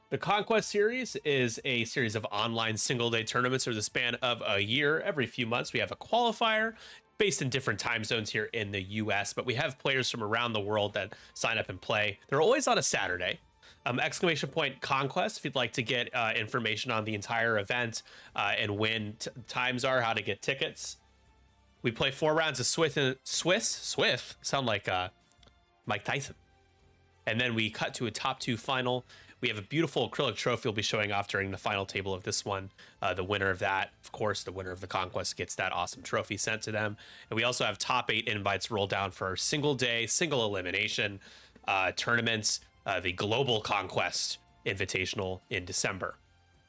The Conquest series is a series of online single-day tournaments over the span of a year. Every few months, we have a qualifier based in different time zones here in the US, but we have players from around the world that sign up and play. They're always on a Saturday. Exclamation point Conquest if you'd like to get information on the entire event and when times are, how to get tickets. We play 4 rounds of Swift, sound like Mike Tyson. And then we cut to a top 2 final. We have a beautiful acrylic trophy we'll be showing off during the final table of this one. The winner of that, of course, the winner of the Conquest gets that awesome trophy sent to them. And we also have top 8 invites rolled down for our single day, single elimination tournaments, the Global Conquest Invitational in December.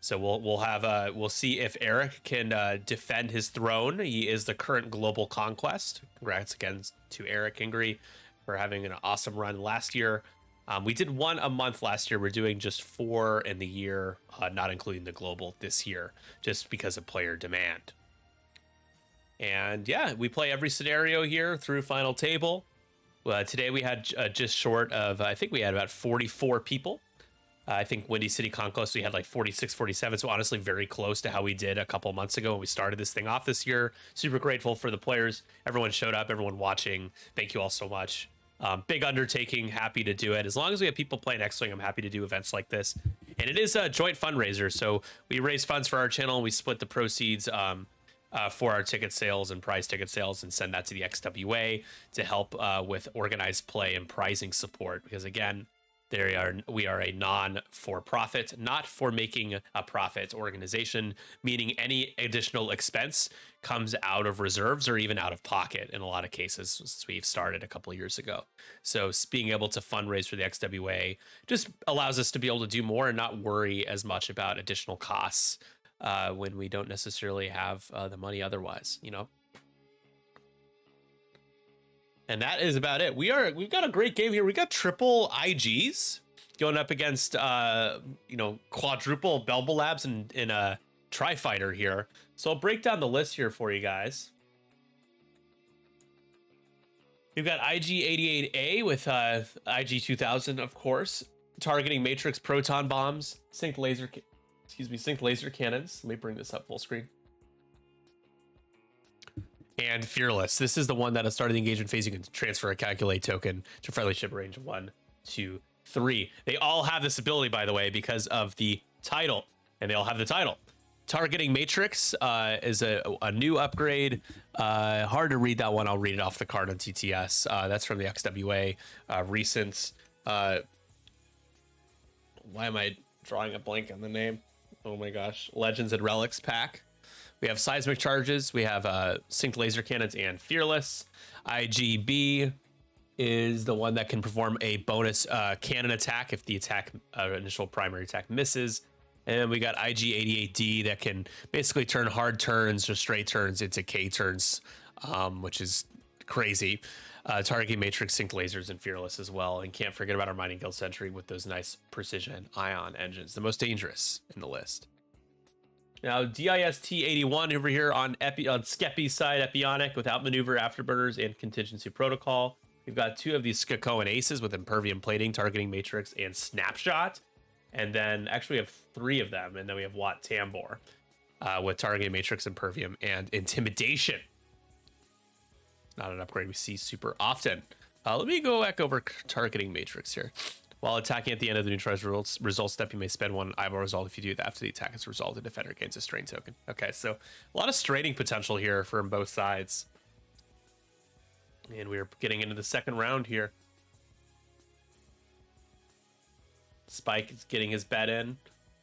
So we'll see if Eric can defend his throne. He is the current Global Conquest. Congrats again to Eric Ingry for having an awesome run last year. We did 1 a month last year. We're doing just 4 in the year, not including the global this year, just because of player demand. And yeah, we play every scenario here through final table. Today we had just short of, I think we had about 44 people. I think Windy City Conquest, we had like 46, 47. So honestly, very close to how we did a couple months ago when we started this thing off this year. Super grateful for the players. Everyone showed up, everyone watching. Thank you all so much. Big undertaking, happy to do it. As long as we have people playing X-Wing, I'm happy to do events like this. And it is a joint fundraiser. So we raise funds for our channel and we split the proceeds for our ticket sales and prize ticket sales and send that to the XWA to help with organized play and prizing support. Because again, we are a non-for-profit, not for making a profit organization, meaning any additional expense comes out of reserves or even out of pocket in a lot of cases since we've started a couple of years ago. So being able to fundraise for the XWA just allows us to be able to do more and not worry as much about additional costs when we don't necessarily have the money otherwise, you know? And that is about it. We've got a great game here. We got triple IGs going up against quadruple Belbel Labs in a tri-fighter here. So I'll break down the list here for you guys. We've got IG-88A with IG-2000, of course, targeting matrix proton bombs, synced laser cannons. Let me bring this up full screen. And Fearless. This is the one that at the start of the engagement phase, you can transfer a calculate token to friendly ship range 1, 2, 3. They all have this ability, by the way, because of the title. And they all have the title. Targeting Matrix is a new upgrade. Hard to read that one. I'll read it off the card on TTS. That's from the XWA recent. Why am I drawing a blank on the name? Oh my gosh. Legends and Relics pack. We have seismic charges. We have synced laser cannons and Fearless. IGB is the one that can perform a bonus cannon attack if the attack initial primary attack misses. And we got IG-88D that can basically turn hard turns or straight turns into K turns, which is crazy. Targeting Matrix, synced lasers, and Fearless as well. And can't forget about our Mining Guild Sentry with those nice precision ion engines, the most dangerous in the list. Now, DIST-81 over here on Skeppy's side, Epionic with outmaneuver, afterburners, and contingency protocol. We've got 2 of these Skakoan aces with impervium plating, targeting matrix, and snapshot. And then actually we have 3 of them. And then we have Watt Tambor with targeting matrix, impervium, and intimidation. Not an upgrade we see super often. Let me go back over targeting matrix here. While attacking at the end of the neutralized result step, you may spend 1 eyeball result. If you do that after the attack is resolved, the defender gains a strain token. Okay, so a lot of straining potential here from both sides. And we're getting into the second round here. Spike is getting his bet in.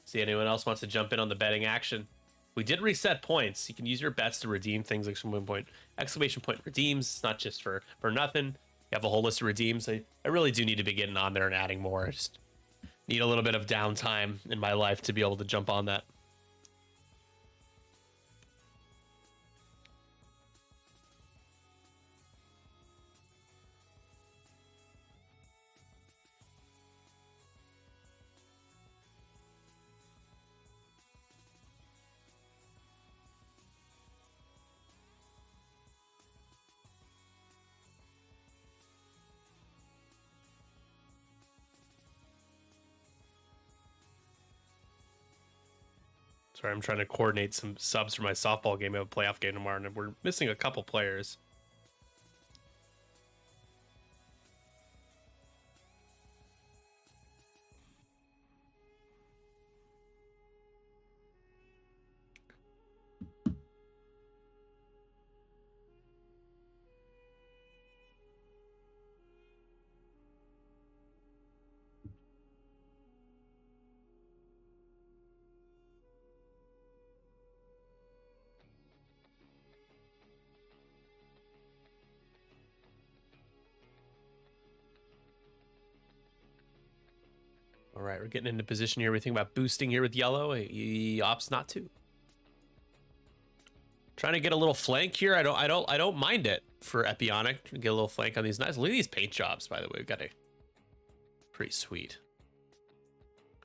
See anyone else wants to jump in on the betting action. We did reset points. You can use your bets to redeem things like exclamation point redeems. It's not just for nothing. You have a whole list of redeems. I really do need to be getting on there and adding more. I just need a little bit of downtime in my life to be able to jump on that. Sorry, I'm trying to coordinate some subs for my softball game. I have a playoff game tomorrow, and we're missing a couple players. All right, we're getting into position here. We think about boosting here with yellow. He opts not to. Trying to get a little flank here. I don't mind it for Epionic. Get a little flank on these knives. Look at these paint jobs, by the way. We've got a pretty sweet.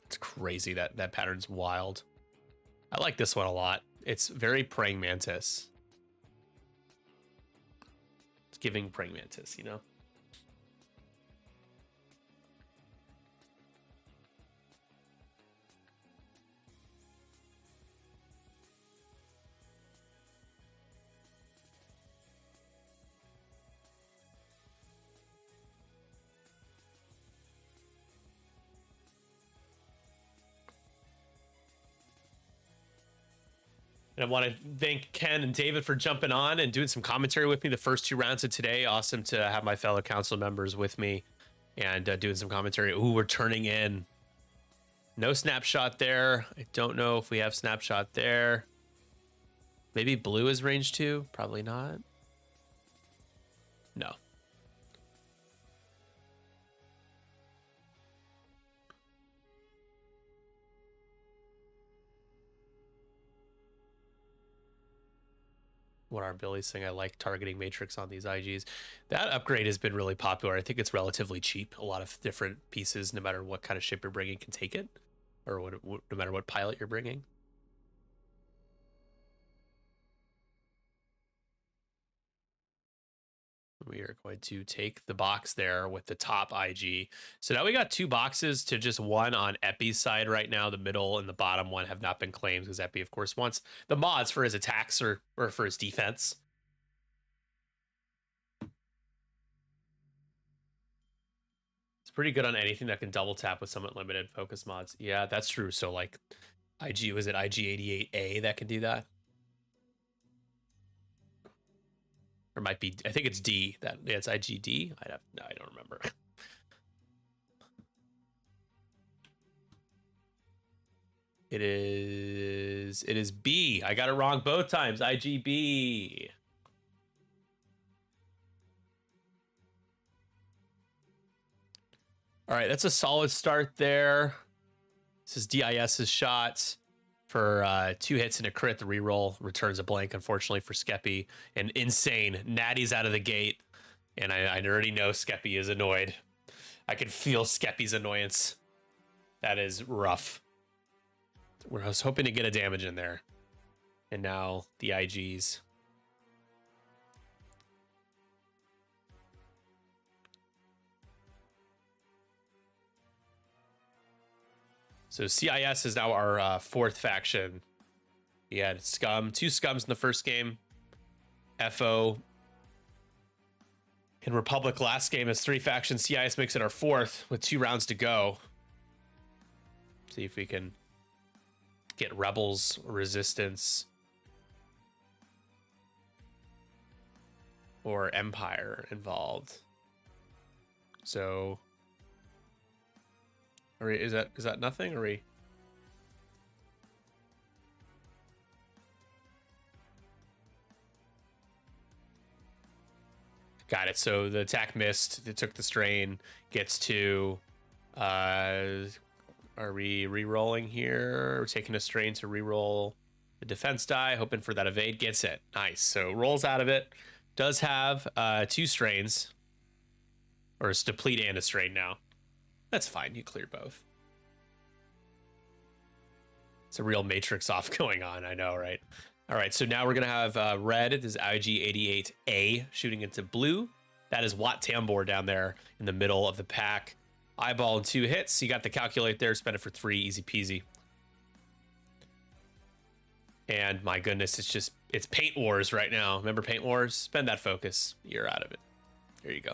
It's crazy that pattern's wild. I like this one a lot. It's very praying mantis. It's giving praying mantis, you know. And I want to thank Ken and David for jumping on and doing some commentary with me the first 2 rounds of today. Awesome to have my fellow council members with me and doing some commentary. Ooh, we're turning in. No snapshot there. I don't know if we have snapshot there. Maybe blue is range 2. Probably not. No. What our Billy's saying, I like targeting matrix on these IGs. That upgrade has been really popular. I think it's relatively cheap. A lot of different pieces, no matter what kind of ship you're bringing, can take it, or no matter what pilot you're bringing. We are going to take the box there with the top IG. So now we got 2 boxes to just 1 on Epi's side right now. The middle and the bottom one have not been claimed because Epi, of course, wants the mods for his attacks or for his defense. It's pretty good on anything that can double tap with somewhat limited focus mods. Yeah, that's true. So like IG, was it IG88A that can do that? Or might be, I think it's D. Yeah, it's IGD. No, I don't remember. It is B. I got it wrong both times. IGB. All right, that's a solid start there. This is DIS's shots. For 2 hits and a crit, the reroll returns a blank, unfortunately, for Skeppy. And insane. Natty's out of the gate. And I already know Skeppy is annoyed. I can feel Skeppy's annoyance. That is rough. I was hoping to get a damage in there. And now the IGs. So CIS is now our 4th faction. We had Scum, 2 Scums in the first game. FO. In Republic last game is 3 factions. CIS makes it our 4th with 2 rounds to go. See if we can get Rebels, Resistance, or Empire involved. So... Or is that nothing? Or we? Got it. So the attack missed. It took the strain. Gets to. Are we re-rolling here? We're taking a strain to re-roll the defense die. Hoping for that evade. Gets it. Nice. So rolls out of it. Does have 2 strains. Or it's deplete and a strain now. That's fine. You clear both. It's a real matrix off going on. I know, right? All right. So now we're going to have red. This is IG88A shooting into blue. That is Wat Tambor down there in the middle of the pack. Eyeball and 2 hits. You got the calculate there. Spend it for 3. Easy peasy. And my goodness, it's Paint Wars right now. Remember Paint Wars? Spend that focus. You're out of it. There you go.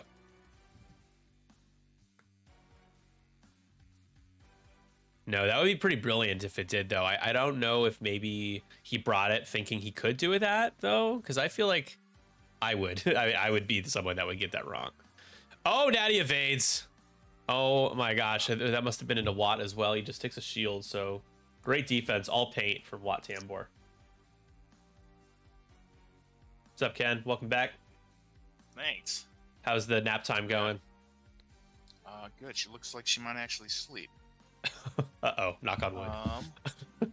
No, that would be pretty brilliant if it did, though. I don't know if maybe he brought it thinking he could do that, though, because I feel like I would. I would be someone that would get that wrong. Oh, Daddy evades. Oh my gosh, that must have been into Watt as well. He just takes a shield, so great defense. All paint from Watt Tambor. What's up, Ken? Welcome back. Thanks. How's the nap time going? Good. She looks like she might actually sleep. Uh-oh, knock on wood. All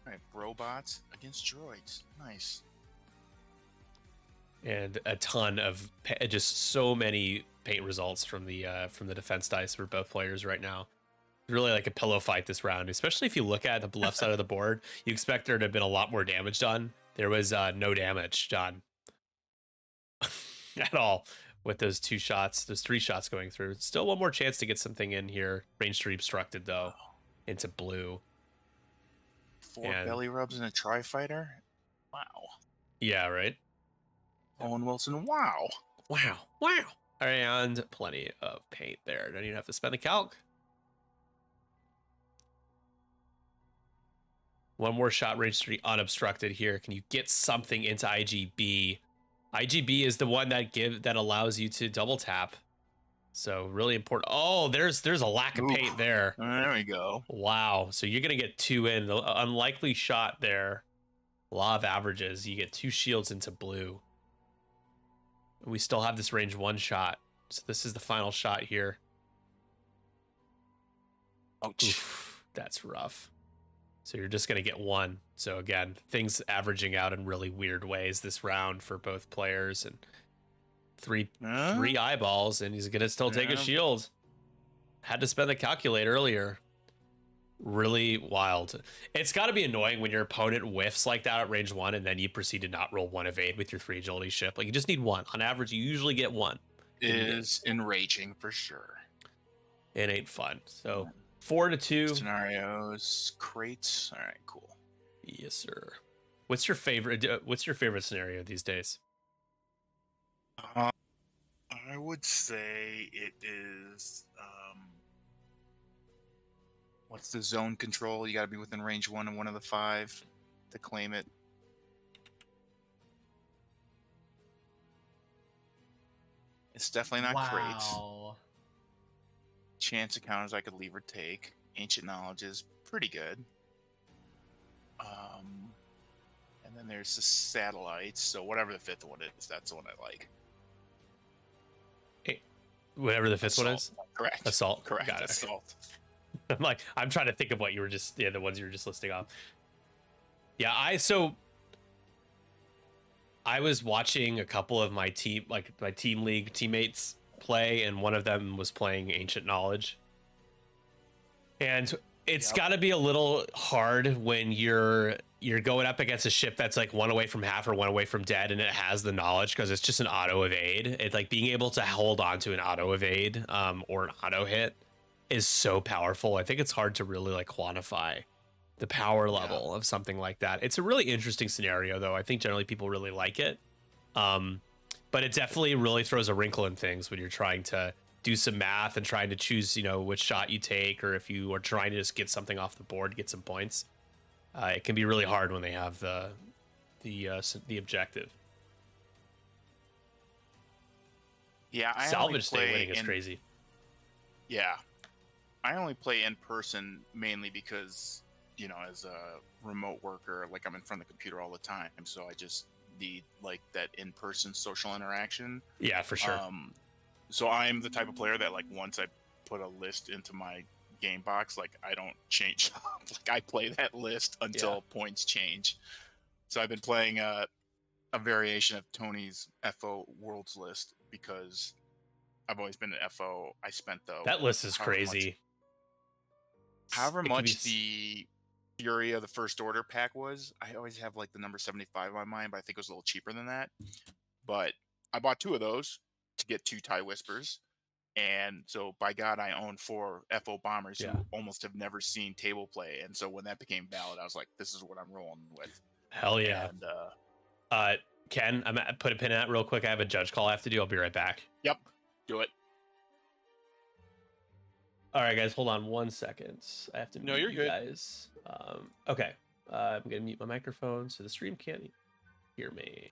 right, robots against droids. Nice. And a ton of just so many paint results from the defense dice for both players right now. Really like a pillow fight this round, especially if you look at the left side of the board. You expect there to have been a lot more damage done. There was no damage done at all with those three shots going through. Still one more chance to get something in here. Range 3 obstructed though, into blue. 4 belly rubs and a tri-fighter. Wow. Yeah, right. Owen Wilson. Wow. Wow. And plenty of paint there. Don't even have to spend the calc. One more shot, range 3 unobstructed here. Can you get something into IGB? IGB is the one that allows you to double tap. So really important. Oh, there's a lack of paint there. There we go. Wow. So you're gonna get 2 in. The unlikely shot there. Law of averages. You get 2 shields into blue. We still have this range 1 shot. So this is the final shot here. Ouch. Oof, that's rough. So you're just going to get 1. So again, things averaging out in really weird ways this round for both players. And three eyeballs, and he's going to still take a shield. Had to spend the calculate earlier. Really wild. It's got to be annoying when your opponent whiffs like that at range 1 and then you proceed to not roll 1 evade with your 3 agility ship. Like, you just need 1. On average, you usually get 1. It is enraging for sure. It ain't fun. So 4-2 scenarios, crates. All right, cool. Yes, sir. What's your favorite scenario these days? I would say it is what's the zone control? You got to be within range 1 of one of the 5 to claim it. It's definitely not crates. Chance encounters I could leave or take. Ancient knowledge is pretty good. And then there's the satellites. So whatever the 5th one is, that's the one I like. Whatever the 5th one is? Correct. Assault. Correct. Got it. Assault. I'm trying to think of what you were the ones you were just listing off. Yeah, I was watching a couple of my team league teammates play, and one of them was playing Ancient Knowledge. And it's got to be a little hard when you're going up against a ship that's like 1 away from half or 1 away from dead, and it has the knowledge because it's just an auto evade. It's like being able to hold on to an auto evade or an auto hit is so powerful. I think it's hard to really like quantify the power level of something like that. It's a really interesting scenario, though. I think generally people really like it. But it definitely really throws a wrinkle in things when you're trying to do some math and trying to choose, which shot you take, or if you are trying to just get something off the board, get some points. It can be really hard when they have the objective. Yeah, salvage state winning is crazy. Yeah, I only play in person mainly because, as a remote worker, like I'm in front of the computer all the time, so I just need like that in-person social interaction. Yeah, for sure. So I'm the type of player that like once I put a list into my game box, like I don't change. Like I play that list until points change. So I've been playing a variation of Tony's FO Worlds list because I've always been an FO. I spent that list is crazy. However much the Fury of the First Order pack was, I always have like the number 75 in my mind, but I think it was a little cheaper than that. But I bought 2 of those to get 2 TIE Whispers. And so by God, I own 4 FO bombers who almost have never seen table play. And so when that became valid, I was like, this is what I'm rolling with. Hell yeah. And Ken, I'm gonna put a pin in that real quick. I have a judge call I have to do. I'll be right back. yep, do it. All right, guys, hold on 1 second. I have to mute you're you good. guys. Okay. I'm gonna mute my microphone so the stream can't hear me.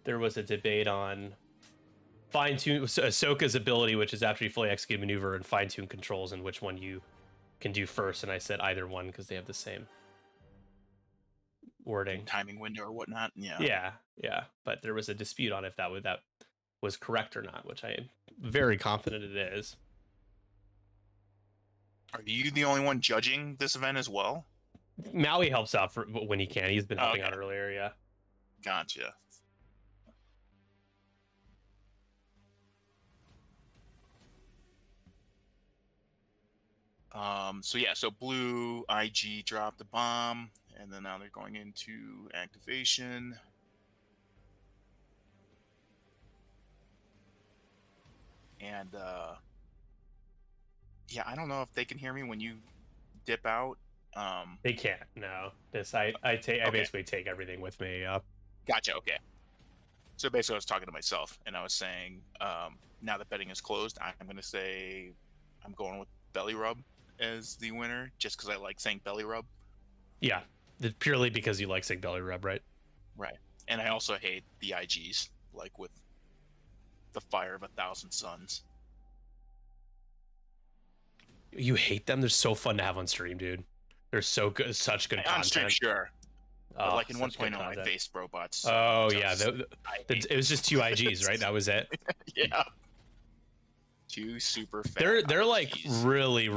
There was a debate on fine-tune Ahsoka's ability, which is after you fully execute maneuver, and fine-tune controls, and which one you can do first. And I said either one because they have the same wording. Timing window or whatnot. Yeah. But there was a dispute on if that was correct or not, which I am very confident it is. Are you the only one judging this event as well? Maui helps out for when he can. He's been helping out earlier. Yeah. Gotcha. So blue IG dropped the bomb, and then now they're going into activation. And I don't know if they can hear me when you dip out. They can't. No. I basically take everything with me. Gotcha. Okay. So basically, I was talking to myself, and I was saying, now that betting is closed, I'm going to say I'm going with belly rub as the winner, just because I like saying belly rub. Yeah, purely because you like saying belly rub, right? Right. And I also hate the IGs, like with the fire of 1,000 suns. You hate them? They're so fun to have on stream, dude. They're so good, such good content. On stream, sure. Oh, like in 1.0, I faced robots. Oh yeah, it was just two IGs, right? That was it. Yeah. Two super fat They're IGs. like really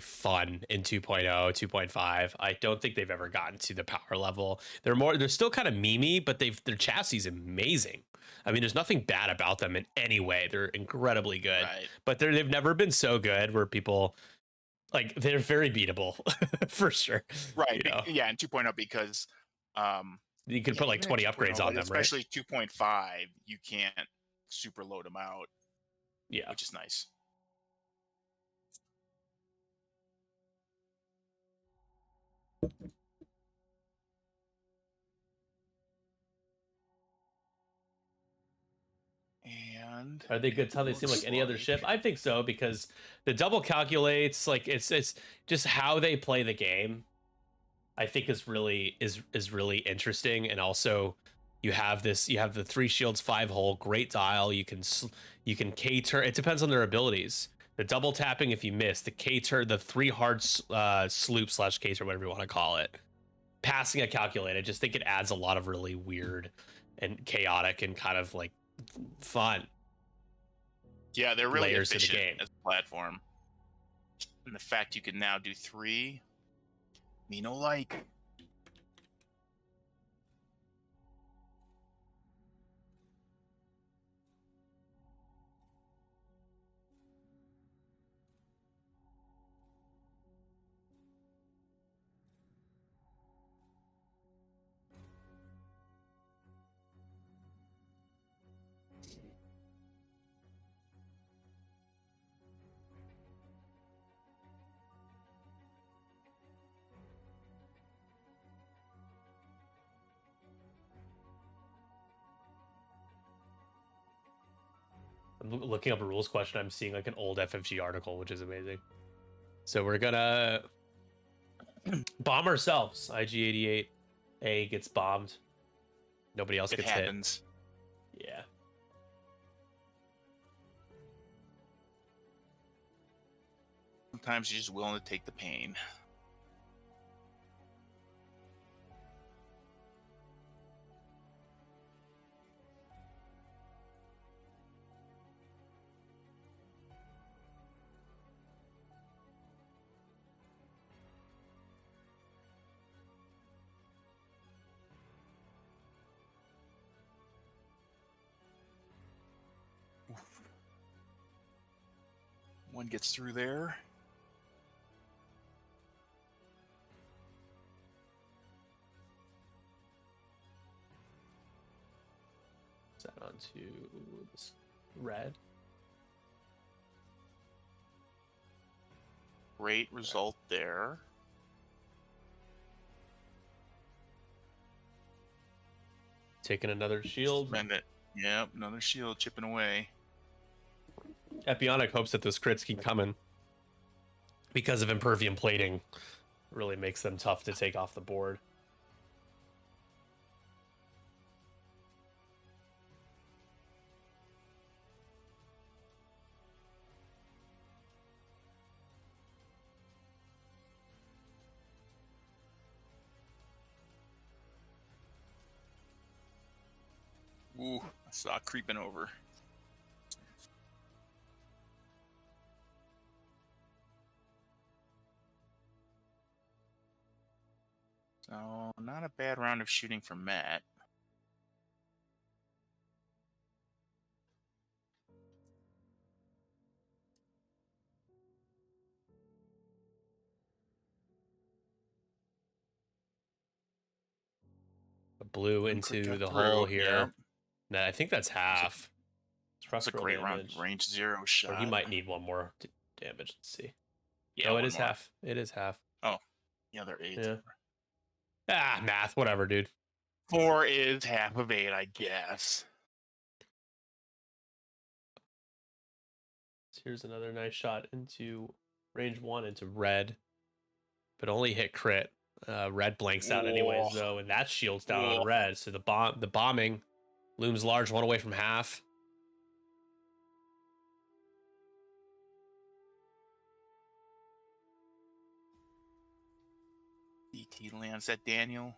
fun in 2.0, 2.5. I don't think they've ever gotten to the power level. They're still kind of memey, but their chassis is amazing. I mean, there's nothing bad about them in any way. They're incredibly good, Right. but they've never been so good where people like they're very beatable for sure. Right. You know? Yeah, in 2.0 because You can put like 20 upgrades on them, right? Especially 2.5, you can't super load them out. Yeah. Which is nice. And are they good? How they seem like any other ship? I think so, because the double calculates, like it's just how they play the game. I think is really interesting, and also you have the 3 shields 5 hull, great dial. You can K-turn. It depends on their abilities. The double tapping if you miss, the K-turn, the 3 hard sloop / K-turn, whatever you want to call it. passing a calculate. I just think it adds a lot of really weird and chaotic and kind of like fun Yeah, they're really layers to the efficient game. as a platform. And the fact you can now do 3, me no like. I'm looking up a rules question. I'm seeing like an old FFG article, which is amazing. So we're gonna bomb ourselves. IG-88A gets bombed. Nobody else It gets happens. hit. Yeah. Sometimes you're just willing to take the pain. One gets through there. Set onto this red. Great result there. Taking another shield. Spend it. Yep, another shield chipping away. Epionic hopes that those crits keep coming because of impervium plating. Really makes them tough to take off the board. Ooh, I saw it creeping over. So, not a bad round of shooting for Matt. Blue into the hole here. Yep. Nah, I think that's half. That's a great round. Range 0 shot. Or he might need one more damage. Let's see. Yeah, oh, it is half. It is half. Oh, yeah, they're 8. Yeah. Ah, math. Whatever, dude. 4 is half of 8, I guess. So here's another nice shot into range 1 into red, but only hit crit. Red blanks out anyways, though, and that shield's down on red. So the bombing looms large, one away from half. DT lands at Daniel.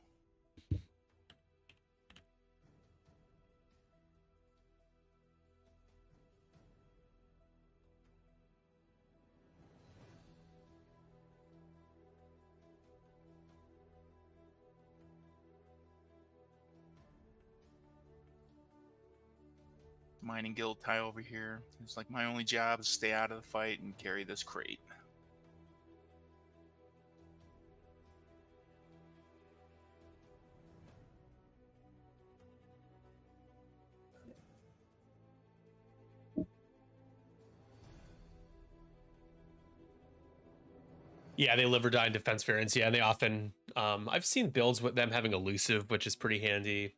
Mining guild tie over here. It's like my only job is stay out of the fight and carry this crate. Yeah, they live or die in defense variants. Yeah, and they often I've seen builds with them having elusive, which is pretty handy.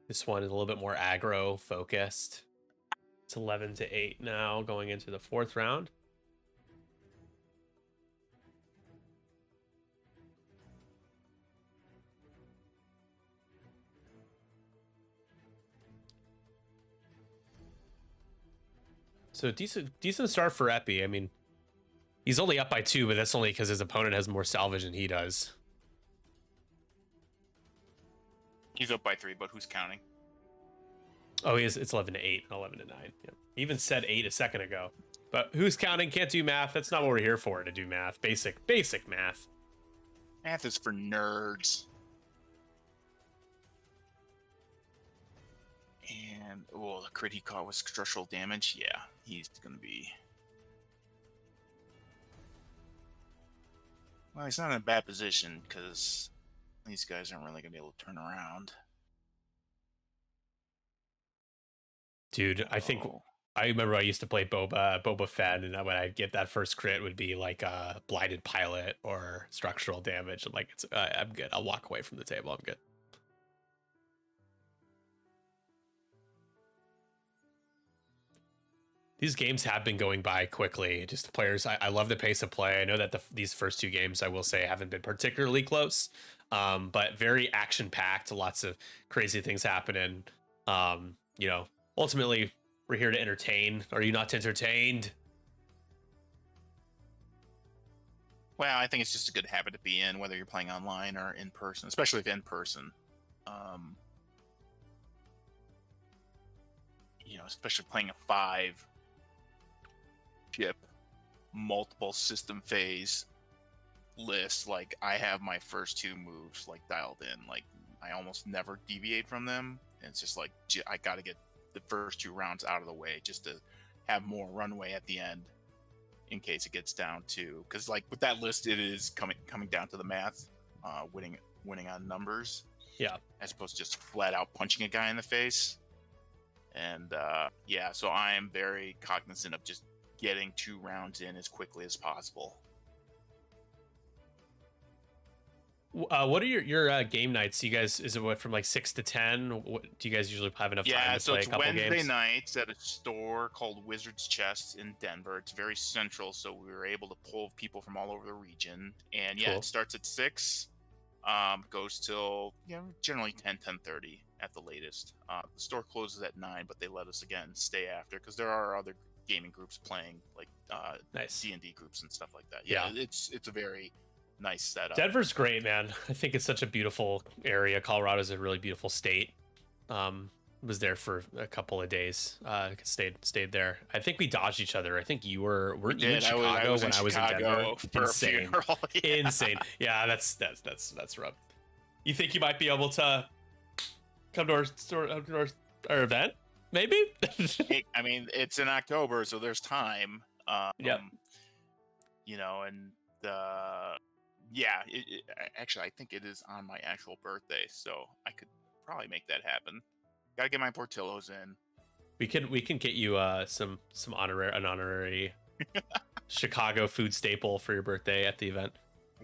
This one is a little bit more aggro focused. It's 11-8 now, going into the 4th round. So decent start for Epi. I mean, he's only up by 2, but that's only because his opponent has more salvage than he does. He's up by 3, but who's counting? Oh, it's 11-8, 11-9. Yeah. He even said 8 a second ago. But who's counting? Can't do math. That's not what we're here for, to do math. Basic math. Math is for nerds. And, oh, the crit he caught was structural damage. Yeah, he's going to be... Well, he's not in a bad position, because these guys aren't really going to be able to turn around. Dude, I remember I used to play Boba Fett, and when I'd get that first crit, would be like a blinded pilot or structural damage. I'm like, I'm good. I'll walk away from the table. I'm good. These games have been going by quickly. Just the players, I love the pace of play. I know that these first 2 games, I will say, haven't been particularly close, but very action-packed. Lots of crazy things happening. Ultimately, we're here to entertain. Are you not entertained? Well, I think it's just a good habit to be in, whether you're playing online or in person, especially if in person. Especially playing a 5 ship, multiple system phase list. Like, I have my first 2 moves like dialed in. Like, I almost never deviate from them. And it's just like, I got to get the first 2 rounds out of the way just to have more runway at the end in case it gets down to, because like with that list, it is coming down to the math, winning on numbers, as opposed to just flat out punching a guy in the face. And so I am very cognizant of just getting 2 rounds in as quickly as possible. What are your game nights? You guys, is it from like 6 to 10? What, do you guys usually have enough time to play a couple games? Yeah, so it's Wednesday nights at a store called Wizard's Chest in Denver. It's very central, so we were able to pull people from all over the region. And Cool. It starts at 6, goes till generally 10:30 at the latest. The store closes at 9, but they let us again stay after because there are other gaming groups playing, like Nice D&D groups and stuff like that. Yeah, it's a very nice setup. Denver's great, man. I think it's such a beautiful area. Colorado's a really beautiful state. Was there for a couple of days. Stayed there. I think we dodged each other. I think weren't you in Chicago when I was in Denver? Insane. Insane. Yeah, that's rough. You think you might be able to come to our event? Maybe. I mean, it's in October, so there's time. Actually, I think it is on my actual birthday, so I could probably make that happen. Gotta get my Portillo's in. We can get you some honorary Chicago food staple for your birthday at the event.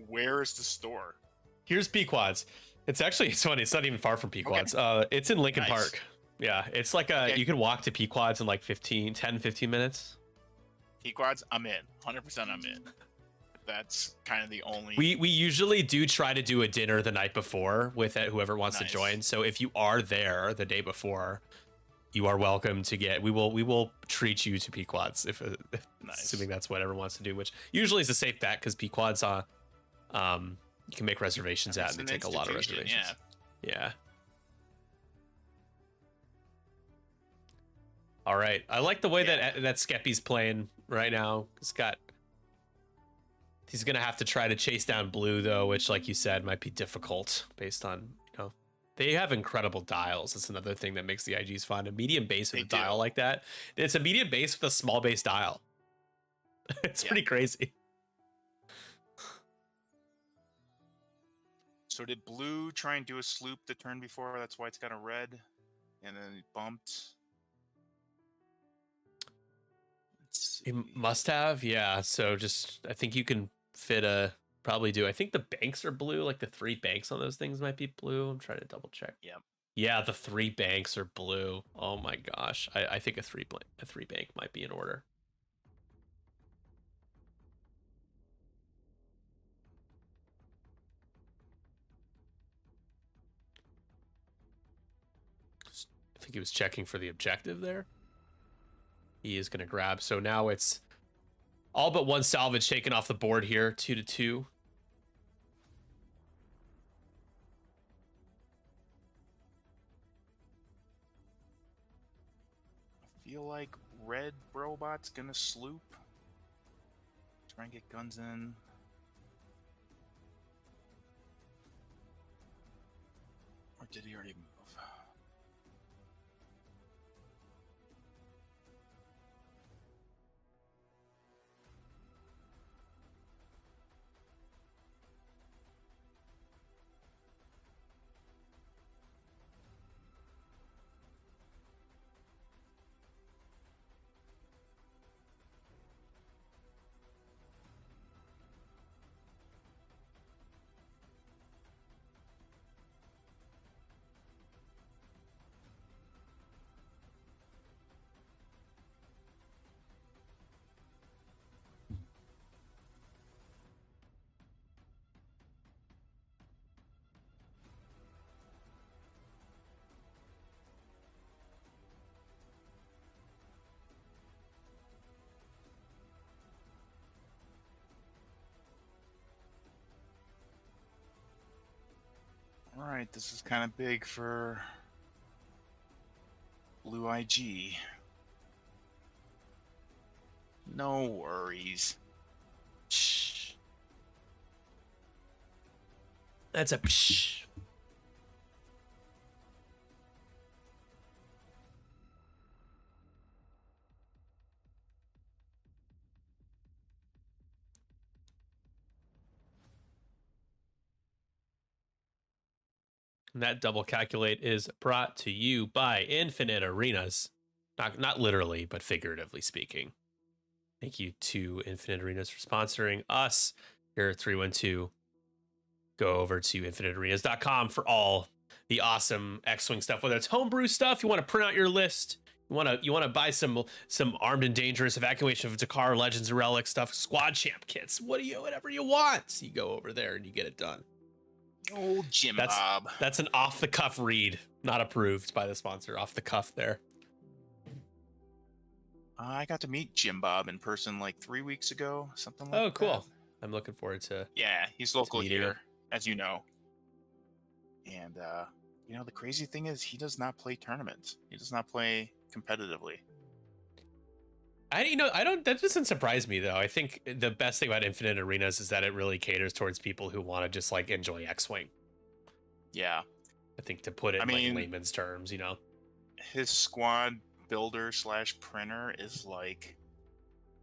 Where is the store? Here's Pequods. It's funny. It's not even far from Pequods. Okay. It's in Lincoln Park. Yeah, it's like you can walk to Pequods in like 15 minutes. Pequods, I'm in. 100% I'm in. That's kind of the only... We usually do try to do a dinner the night before with whoever wants to join. So if you are there the day before, you are welcome to get... We will treat you to Pequods if assuming that's what everyone wants to do, which usually is a safe bet because Pequods you can make reservations at, and they take a lot of reservations. Yeah. All right. I like the way that Skeppy's playing right now. He's going to have to try to chase down blue, though, which, like you said, might be difficult based on, they have incredible dials. That's another thing that makes the IGs fun. A medium base with a dial like that. It's a medium base with a small base dial. It's pretty crazy. So did blue try and do a sloop the turn before? That's why it's got a red. And then it bumped. It must have, yeah. So I think you can fit I think the banks are blue, like the 3 banks on those things might be blue. I'm trying to double check. Yeah, the 3 banks are blue. Oh my gosh. I think a 3 bank might be in order. I think he was checking for the objective there. He is going to grab. So now it's all but 1 salvage taken off the board here, 2-2. feel like red robot's gonna sloop. Try and get guns in. Or did he already move? Alright, this is kind of big for Blue IG. No worries. Shh. That's a psh. And that double calculate is brought to you by Infinite Arenas. Not literally, but figuratively speaking. Thank you to Infinite Arenas for sponsoring us here at 312. Go over to infinitearenas.com for all the awesome X-Wing stuff, whether it's homebrew stuff, you want to print out your list, you want to buy some Armed and Dangerous Evacuation of Dakar Legends and Relics stuff, Squad Champ kits, whatever you want. You go over there and you get it done. Old Jim Bob. That's an off the cuff read, not approved by the sponsor. Off the cuff there. I got to meet Jim Bob in person like 3 weeks ago, something like that. Oh, cool. I'm looking forward to. Yeah, he's local meeting here, him. as you know. And you know, the crazy thing is he does not play tournaments. He does not play competitively. That doesn't surprise me though. I think the best thing about Infinite Arenas is that it really caters towards people who want to just like enjoy X-Wing. Yeah. I think to put it in like layman's terms, you know. His squad builder / printer is like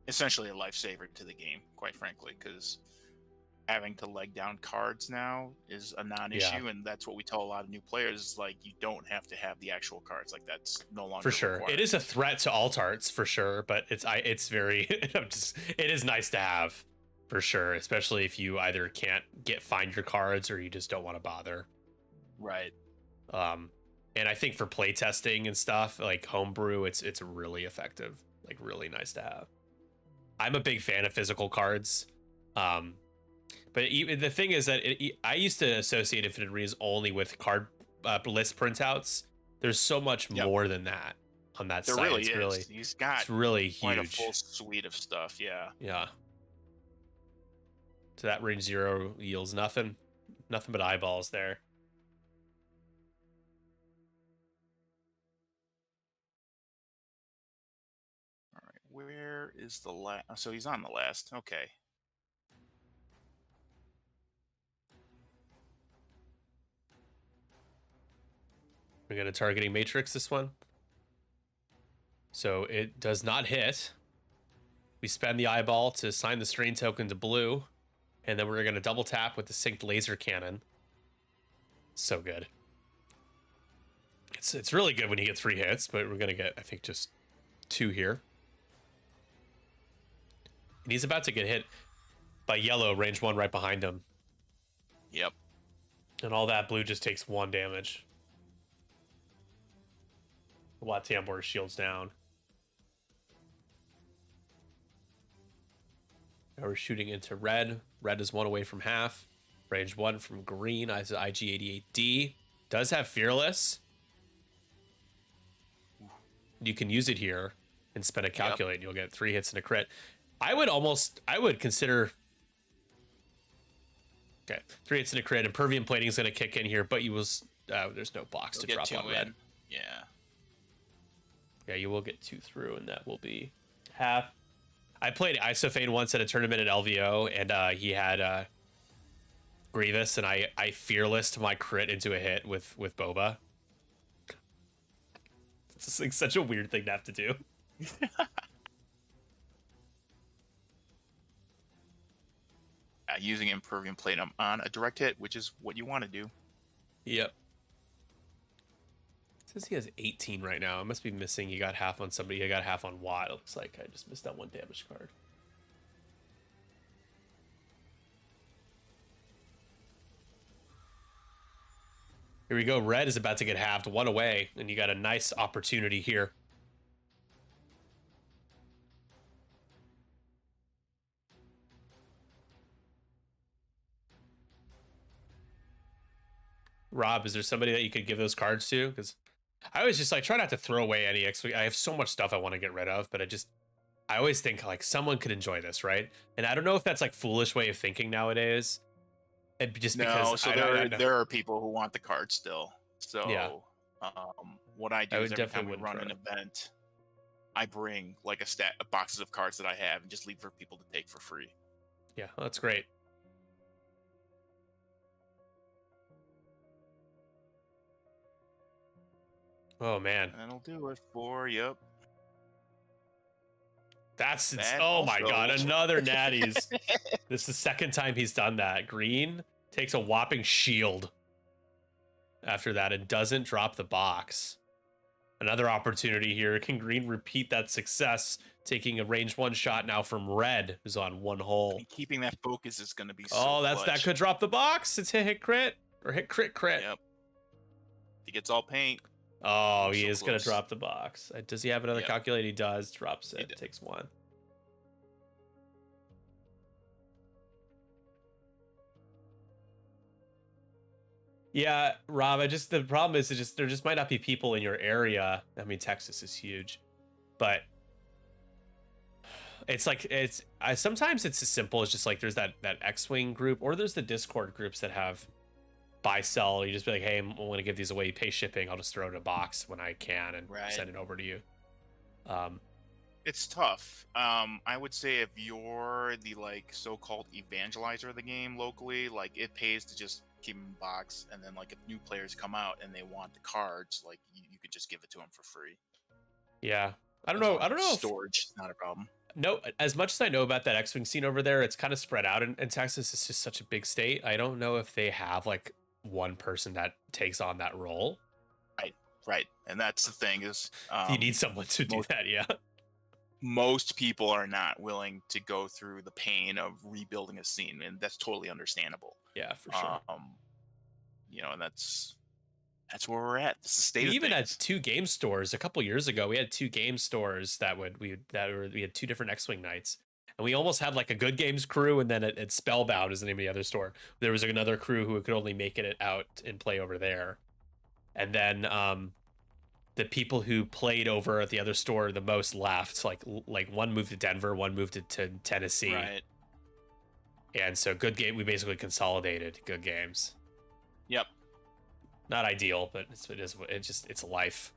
essentially a lifesaver to the game, quite frankly, because having to leg down cards now is a non-issue, and that's what we tell a lot of new players, is like, you don't have to have the actual cards. Like, that's no longer for sure required. It is a threat to alt arts for sure, but it's very it is nice to have for sure, especially if you either can't find your cards or you just don't want to bother. Right. And I think for playtesting and stuff like homebrew, it's really effective, like really nice to have. I'm a big fan of physical cards. But even the thing is that I used to associate Infinite Arenas only with card list printouts. There's so much more than that on that site. Really is. He's got really quite huge. a full suite of stuff. Yeah. Yeah. So that range 0 yields nothing but eyeballs there. All right. Where is the last? So he's on the last. Okay. We're going to targeting matrix this one. So it does not hit. We spend the eyeball to assign the strain token to blue, and then we're going to double tap with the synced laser cannon. So good. It's really good when you get 3 hits, but we're going to get, I think, just 2 here. And he's about to get hit by yellow, range 1 right behind him. Yep. And all that blue just takes 1 damage. Watambor shields down. Now we're shooting into red. Red is 1 away from half. Range 1 from green. IG-88D. Does have Fearless. You can use it here and spend a calculate. And you'll get 3 hits and a crit. I would consider. Okay, 3 hits and a crit. Impervium plating is going to kick in here, but you will. There's no box to drop on red. Yeah. Yeah, you will get 2 through, and that will be half. I played Isophane once at a tournament at LVO, and he had Grievous, and I fearless my crit into a hit with Boba. It's just, like, such a weird thing to have to do. Using Impervium Platinum on a direct hit, which is what you want to do. Yep. It says he has 18 right now. I must be missing. He got half on somebody. He got half on Watt. It looks like I just missed that one damage card. Here we go. Red is about to get halved, 1 away, and you got a nice opportunity here. Rob, is there somebody that you could give those cards to? Because I always just like try not to throw away any X-Wing. I have so much stuff I want to get rid of, but I always think like someone could enjoy this, right? And I don't know if that's like foolish way of thinking nowadays. And just because there are people who want the card still. So yeah. What I do is every time we run an event, I bring like a boxes of cards that I have and just leave for people to take for free. Yeah, well, that's great. Oh man, that'll do it for yep. That's oh my god, another natties. This is the second time he's done that. Green takes a whopping shield after that and doesn't drop the box. Another opportunity here. Can Green repeat that success, taking a range 1 shot now from Red, who's on 1 hole? And keeping that focus is going to be that could drop the box. It's hit crit or hit crit. Yep. He gets all paint. Oh, he is going to drop the box. Does he have another calculate? He does. Drops it. Takes 1. Yeah, Rob, the problem is there just might not be people in your area. I mean, Texas is huge, but it's like sometimes it's as simple as just like there's that X-Wing group, or there's the Discord groups that have buy sell. You just be like, hey, I want to give these away, pay shipping, I'll just throw it in a box when I can and send it over to you. It's tough. I would say if you're the like so-called evangelizer of the game locally, like it pays to just keep them in box, and then like if new players come out and they want the cards, like you could just give it to them for free. Yeah, I don't know. Storage is not a problem. No, as much as I know about that X-Wing scene over there, it's kind of spread out in Texas. It's just such a big state. I don't know if they have like one person that takes on that role. Right. And that's the thing is you need someone to do that. Yeah. Most people are not willing to go through the pain of rebuilding a scene, and that's totally understandable. Yeah, for sure. And that's where we're at. This is the state. We even had 2 game stores a couple years ago. We had 2 game stores we had 2 different X-Wing nights, and we almost had like a Good Games crew, and then it Spellbound is the name of the other store. There was another crew who could only make it out and play over there, and then the people who played over at the other store the most left. Like one moved to Denver, one moved to Tennessee. Right. And so we basically consolidated Good Games. Yep. Not ideal, but it's life.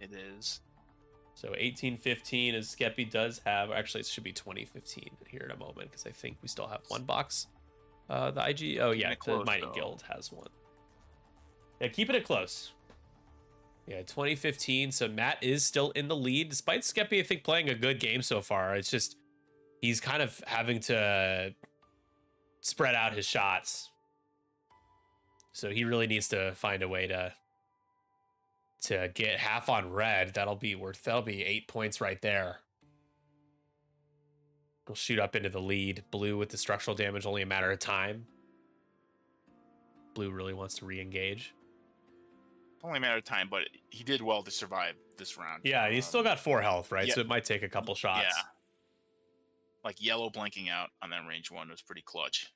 It is. So 1815 as Skeppy does have, actually it should be 2015 here in a moment, because I think we still have 1 box. The IG, the Mining Guild has 1. Yeah, keeping it close. Yeah, 2015. So Matt is still in the lead, despite Skeppy, I think, playing a good game so far. It's just he's kind of having to spread out his shots. So he really needs to find a way to get half on Red. That'll be 8 points right there. He'll shoot up into the lead. Blue with the structural damage, only a matter of time. Blue really wants to re-engage. Only a matter of time, but he did well to survive this round. Yeah, he's still got 4 health, right? Yeah. So it might take a couple shots. Yeah. Like yellow blinking out on that range 1 was pretty clutch.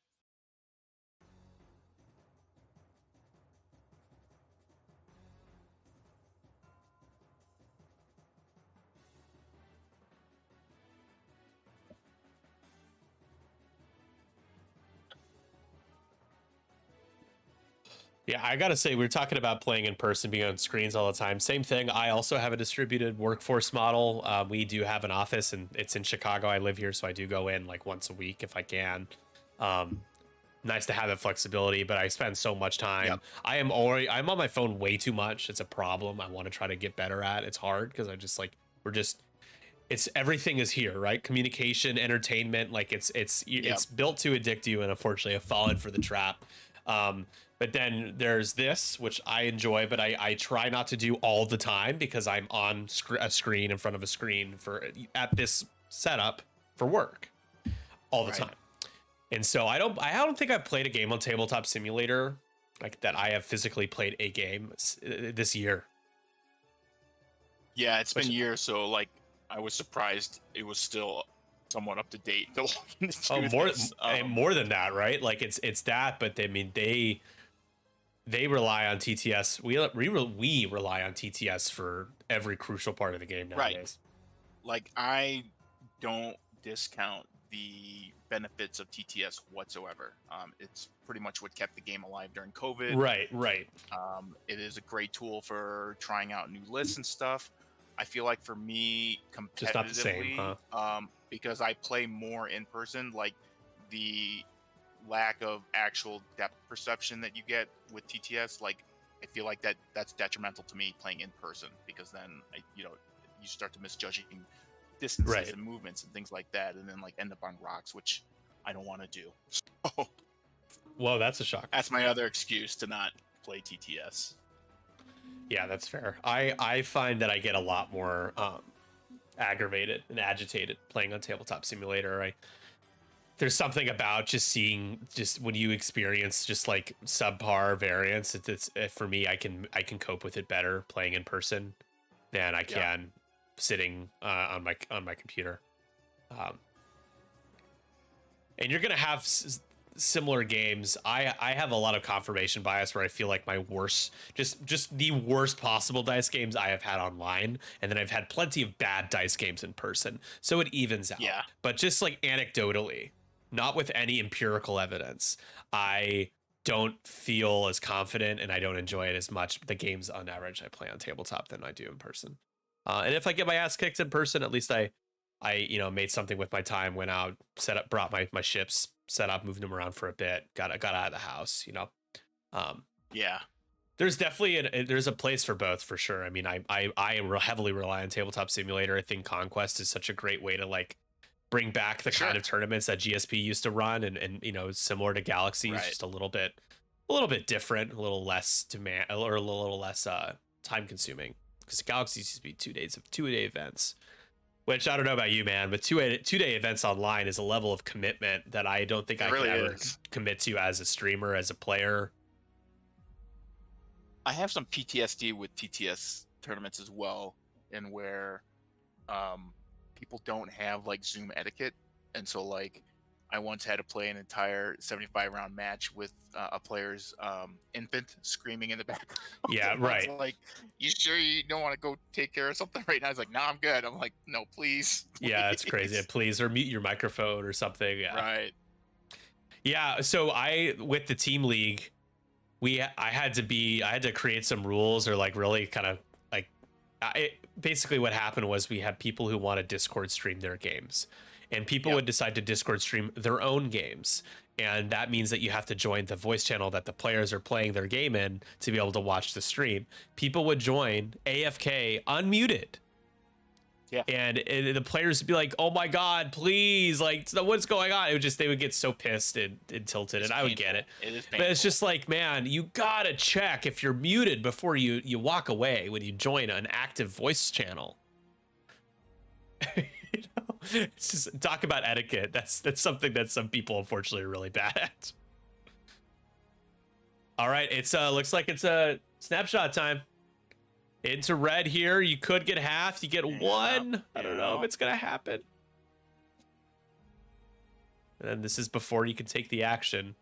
Yeah, I gotta say, we are talking about playing in person, being on screens all the time. Same thing. I also have a distributed workforce model. We do have an office, and it's in Chicago. I live here, so I do go in like once a week if I can. Um, Nice to have that flexibility, but I spend so much time. Yep. I'm on my phone way too much. It's a problem. I want to try to get better at. It's hard because I just like we're just it's everything is here, right? Communication, entertainment, like Yep. it's built to addict you, and unfortunately, I've fallen for the trap. But then there's this, which I enjoy, but I try not to do all the time because I'm on a screen in front of a screen for at this setup for work all the Right. time. And so I don't think I've played a game on Tabletop Simulator like that. I have physically played a game this year. Yeah, it's Which, been years, so like I was surprised it was still somewhat up to date. oh, more than that, right? Like it's that, but I mean they rely on TTS. We rely on TTS for every crucial part of the game Right. nowadays. Like I don't discount the benefits of TTS whatsoever. It's pretty much what kept the game alive during COVID. Right. It is a great tool for trying out new lists and stuff. I feel like for me, competitively, Just not the same, huh? Because I play more in person, like the lack of actual depth perception that you get with TTS, like I feel like that's detrimental to me playing in person because then you start to misjudging distances Right. and movements and things like that, and then like end up on rocks, which I don't want to do. So Well, that's a shock. that's my other excuse to not play TTS. Yeah, that's fair. I find that I get a lot more aggravated and agitated playing on Tabletop Simulator. There's something about just when you experience just like subpar variance. It's for me, I can cope with it better playing in person than I can sitting on my computer. And you're gonna have similar games. I have a lot of confirmation bias where I feel like my worst, just the worst possible dice games I have had online, and then I've had plenty of bad dice games in person, so it evens out. Yeah. But just like anecdotally, not with any empirical evidence, I don't feel as confident and I don't enjoy it as much the games on average I play on tabletop than I do in person. And if I get my ass kicked in person, at least I made something with my time, went out, brought my ships, set up, moved them around for a bit, got out of the house, Yeah. There's definitely there's a place for both for sure. I mean, I heavily rely on Tabletop Simulator. I think Conquest is such a great way to like bring back the kind of tournaments that GSP used to run, and similar to Galaxies, just a little bit different, a little less demand or a little less time consuming, because Galaxies used to be 2 days of 2-day events. Which I don't know about you, man, but two-day events online is a level of commitment that I don't think I really can ever is. commit to as a streamer, as a player. I have some PTSD with TTS tournaments as well, and where people don't have like Zoom etiquette, and so like I once had to play an entire 75-round match with a player's infant screaming in the background. Yeah, right. Like, you sure you don't want to go take care of something right now? He's like, no, I'm good. I'm like, no, please. Yeah, it's crazy. Please, or mute your microphone or something. Yeah. Right. Yeah. So with the team league, I had to create some rules, or like really kind of like, basically what happened was we had people who want to Discord stream their games, and people would decide to Discord stream their own games. And that means that you have to join the voice channel that the players are playing their game in to be able to watch the stream. People would join AFK unmuted. Yeah. And the players would be like, "Oh my God, please! Like, what's going on?" They would get so pissed and tilted, and I would get it. It is painful. But it's just like, man, you gotta check if you're muted before you walk away when you join an active voice channel. It's just talk about etiquette. That's something that some people unfortunately are really bad at. All right, it's looks like it's a snapshot time. Into red here. You could get half. You get one. I don't know if it's gonna happen. And then this is before you can take the action.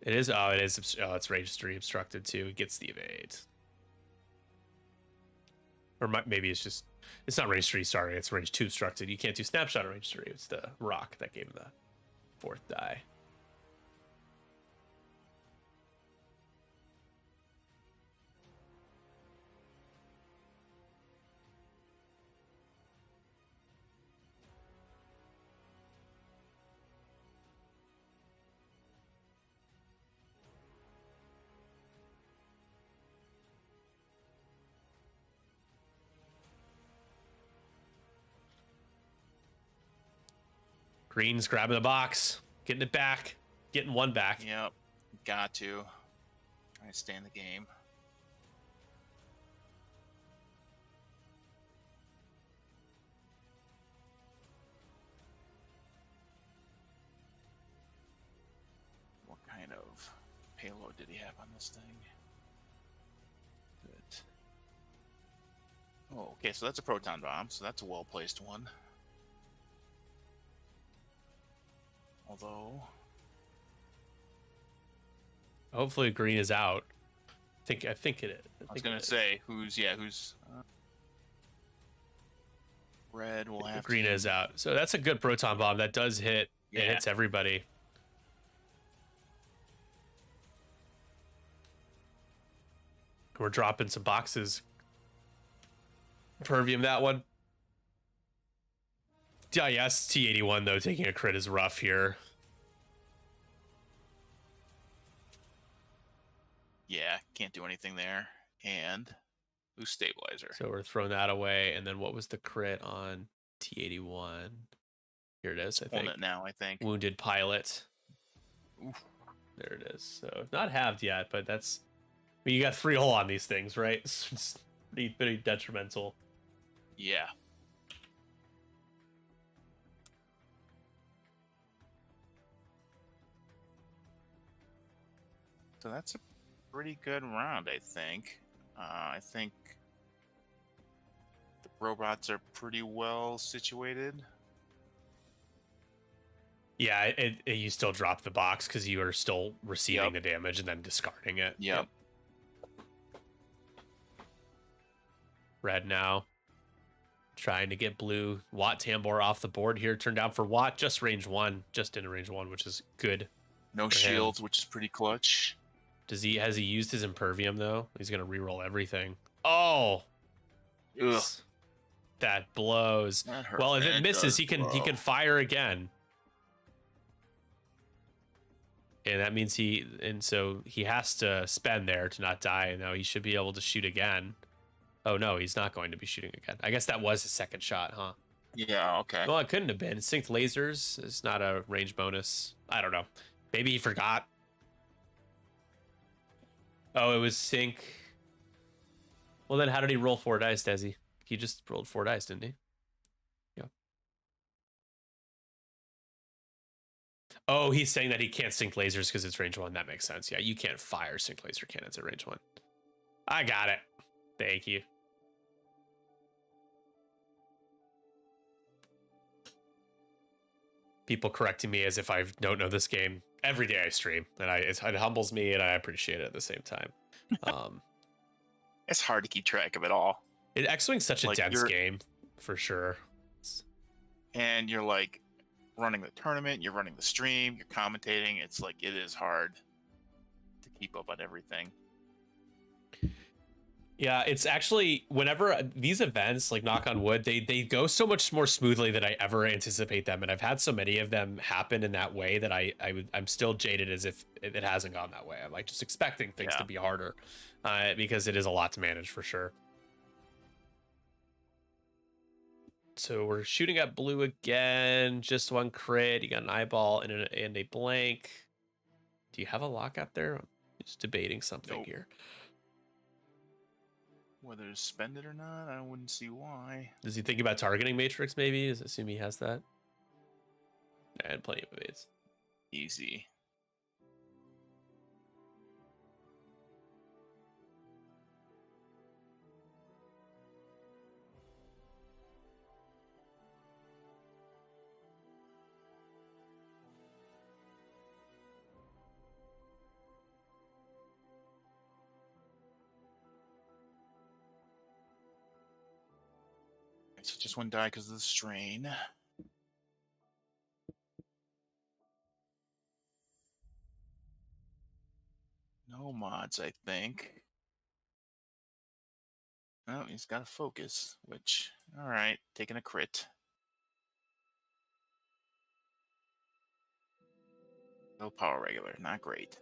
It is. Oh, it is. Oh, it's registry obstructed too. It gets the evade. Or maybe it's just. It's not range 3, sorry. It's range 2 obstructed. You can't do snapshot on range 3. It's the rock that gave him the 4th die. Green's grabbing the box, getting it back, getting one back. Yep. Got to. Trying to stay in the game. What kind of payload did he have on this thing? Good. Oh, okay, so that's a proton bomb, so that's a well-placed one. Although... Hopefully Green is out. I think it is. I was gonna say who's red will have Green to... is out. So that's a good proton bomb. That does hit. Yeah. It hits everybody. We're dropping some boxes. Pervium that one. Yeah, yes, T81 though, taking a crit is rough here. Yeah, can't do anything there. And who's stabilizer? So we're throwing that away. And then what was the crit on T81? Here it is, I think. It now, I think. Wounded pilot. Oof. There it is. So not halved yet, but that's... I mean, you got 3 hull on these things, right? It's pretty detrimental. Yeah. So that's a pretty good round, I think. I think the robots are pretty well situated. Yeah, you still drop the box because you are still receiving the damage and then discarding it. Yep. Red now. Trying to get blue. Watt Tambor off the board here. Turned down for Watt. Just range 1. Just into range 1, which is good. No shields, which is pretty clutch. Has he used his Impervium though? He's gonna reroll everything. Oh, Ugh. that blows. That hurt. Well, if it misses, he can fire again, and that means so he has to spend there to not die. And now he should be able to shoot again. Oh no, he's not going to be shooting again. I guess that was his second shot, huh? Yeah. Okay. Well, it couldn't have been. Synced lasers is not a range bonus. I don't know. Maybe he forgot. Oh, it was sync. Well, then how did he roll 4 dice, Desi? He just rolled 4 dice, didn't he? Yeah. Oh, he's saying that he can't sync lasers because it's range 1. That makes sense. Yeah, you can't fire sync laser cannons at range 1. I got it. Thank you. People correcting me as if I don't know this game. Every day I stream, and it humbles me, and I appreciate it at the same time. It's hard to keep track of it all. X-Wing's such a dense game, for sure. And you're like running the tournament, you're running the stream, you're commentating. It's like it is hard to keep up on everything. Yeah, it's actually, whenever these events, like knock on wood, they go so much more smoothly than I ever anticipate them. And I've had so many of them happen in that way that I'm still jaded as if it hasn't gone that way. I'm like just expecting things to be harder because it is a lot to manage for sure. So we're shooting at blue again. Just 1 crit. You got an eyeball and a blank. Do you have a lockout there? I'm just debating something here. Whether to spend it or not, I wouldn't see why. Does he think about targeting Matrix, maybe? Does it assume he has that? And plenty of evades. Easy. So just 1 die because of the strain. No mods, I think. Oh, he's got to focus, which, all right, taking a crit. No power regular, not great.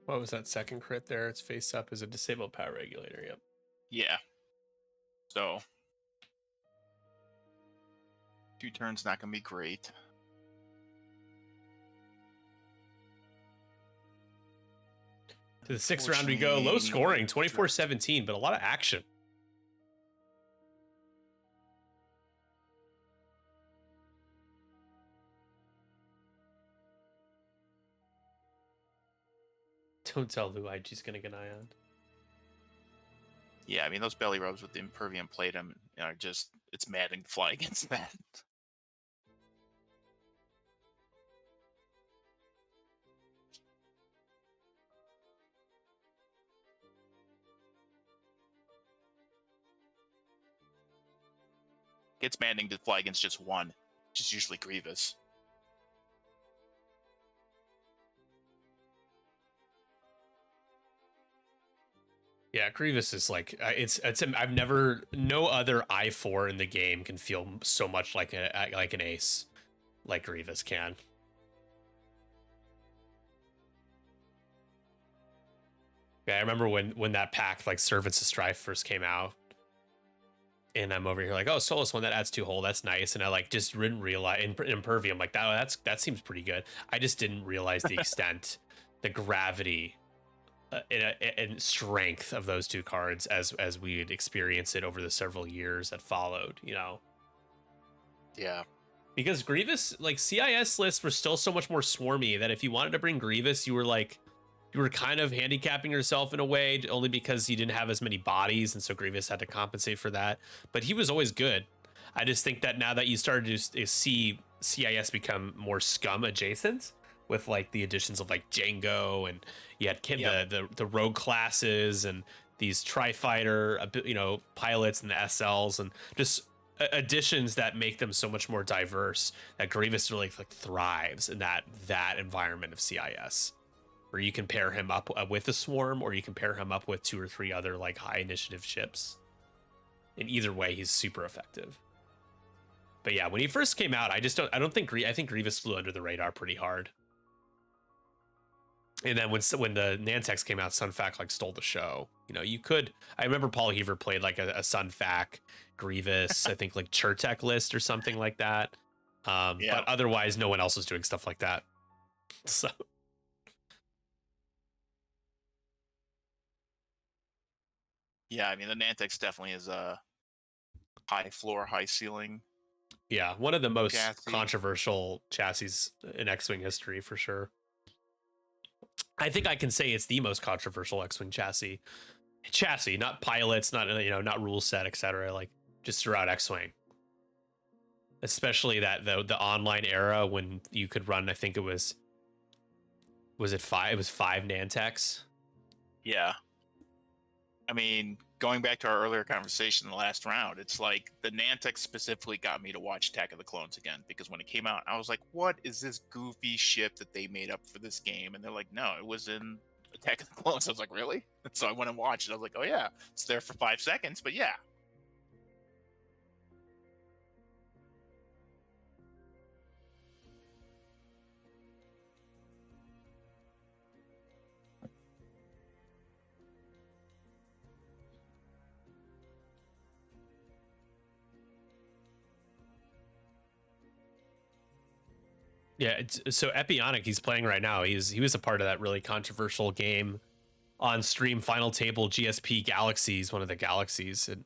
What was that second crit there? It's face up as a disabled power regulator. Yep. Yeah. So 2 turns not gonna be great. To the 6th round we go. Low scoring, 24-17, but a lot of action. Don't tell Lou IG's gonna get Ion. Yeah, I mean, those belly rubs with the Impervium Platum are just, it's maddening to fly against that. It's maddening to fly against just one, which is usually Grievous. Yeah, Grievous is like I've never no other I4 in the game can feel so much like an ace like Grievous can. Yeah, I remember when that pack like Servants of Strife first came out, and I'm over here like, oh, Solus one that adds 2 hull, that's nice, and I like just didn't realize in Impervium like that seems pretty good. I just didn't realize the extent, the gravity. And strength of those 2 cards as we would experience it over the several years that followed, you know. Yeah, because Grievous, like, CIS lists were still so much more swarmy that if you wanted to bring Grievous, you were kind of handicapping yourself in a way, only because you didn't have as many bodies, and so Grievous had to compensate for that. But he was always good. I just think that now that you started to see CIS become more scum adjacent, with like the additions of like Django, and you had the rogue classes and these tri-fighter, you know, pilots and the SLs, and just additions that make them so much more diverse, that Grievous really like thrives in that environment of CIS, where you can pair him up with a swarm, or you can pair him up with 2 or 3 other like high initiative ships. In either way, he's super effective. But yeah, when he first came out, I think Grievous flew under the radar pretty hard. And then when the Nantex came out, Sunfac like stole the show. You know, I remember Paul Heaver played like a Sunfac Grievous, I think like Chertek list or something like that. But otherwise, no one else was doing stuff like that. So yeah, I mean, the Nantex definitely is a high floor, high ceiling. Yeah, one of the most controversial chassis in X-Wing history for sure. I think I can say it's the most controversial X-Wing chassis, not pilots, not rule set, etc. Like just throughout X-Wing, especially that the online era when you could run. I think it was it 5? It was 5 Nantex. Yeah, I mean, going back to our earlier conversation in the last round, it's like the Nantex specifically got me to watch Attack of the Clones again, because when it came out, I was like, what is this goofy ship that they made up for this game? And they're like, no, it was in Attack of the Clones. I was like, really? And so I went and watched it. I was like, oh yeah, it's there for 5 seconds, but yeah. Yeah, so Epionic, he's playing right now. He was a part of that really controversial game on stream, Final Table GSP Galaxies, one of the galaxies, and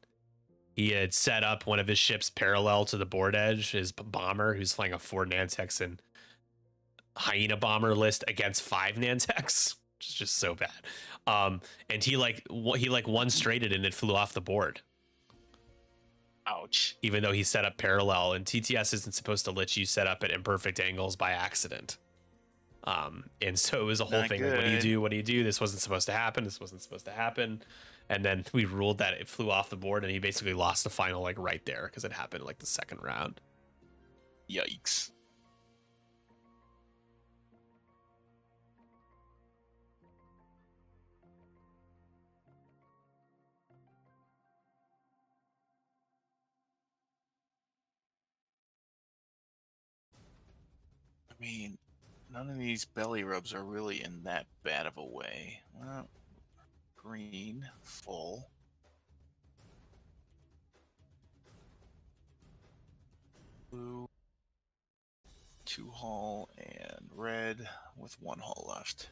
he had set up one of his ships parallel to the board edge, his bomber, who's flying a 4 Nantex and Hyena bomber list against 5 Nantex, which is just so bad. And he one straighted and it flew off the board. Ouch. Even though he set up parallel, and TTS isn't supposed to let you set up at imperfect angles by accident. And so it was a whole thing. Like, what do you do? This wasn't supposed to happen. This wasn't supposed to happen. And then we ruled that it flew off the board, and he basically lost the final like right there because it happened like the second round. Yikes. I mean, None of these belly rubs are really in that bad of a way. Well, green, full. Blue, 2 hull, and red with 1 hull left.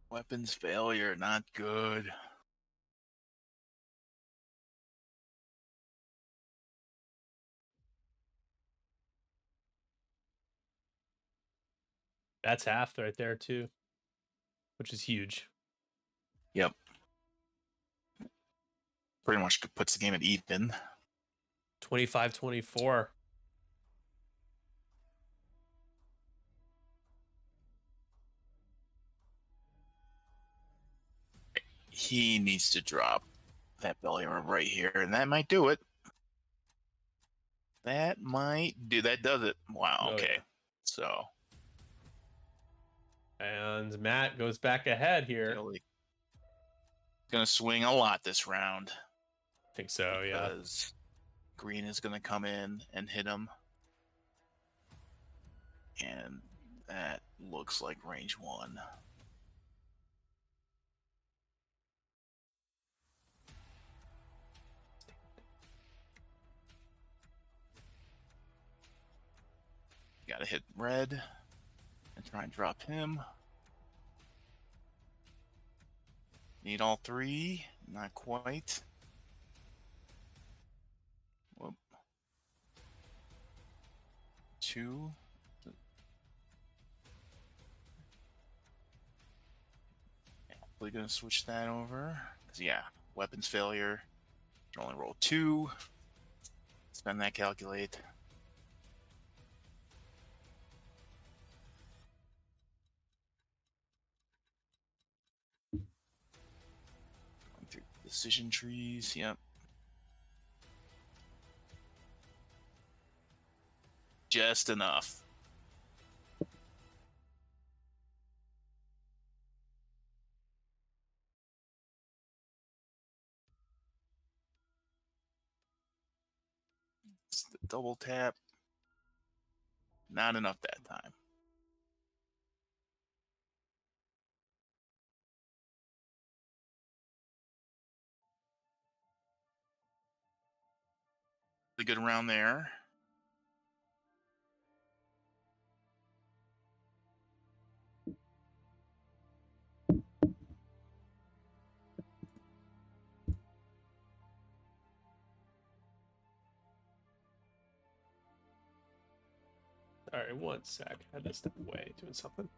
Weapons failure, not good. That's half right there too, which is huge. Yep. Pretty much puts the game at even. 25-24. He needs to drop that belly rub right here, and that might do it. That does it. Wow, Oh, okay. yeah. So. And Matt goes back ahead here. Gonna swing a lot this round. I think so, yeah. Because green is gonna come in and hit him. And that looks like range 1. Gotta hit red and try and drop him. Need all 3. Not quite. Whoop. 2. We're gonna switch that over. Because, yeah, weapons failure. You can only roll 2. Spend that calculate. Going through decision trees. Yep. Just enough. It's the double tap. Not enough that time. A good round there. All right, one sec. I had to step away doing something.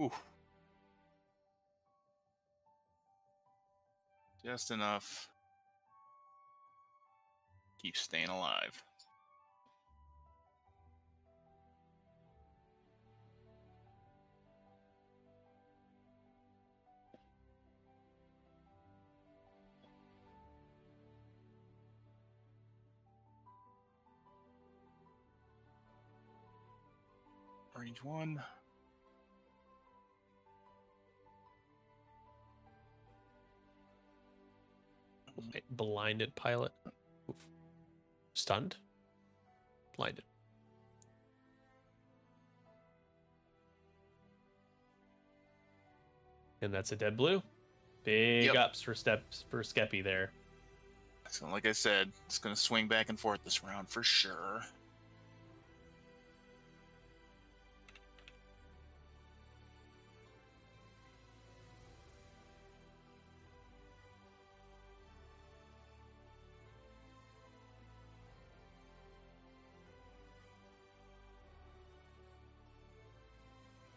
Ooh. Just enough. Keep staying alive. Range 1. Blinded pilot. Oof. Stunned. Blinded. And that's a dead blue. Big ups for Skeppy there. So like I said, it's going to swing back and forth this round for sure.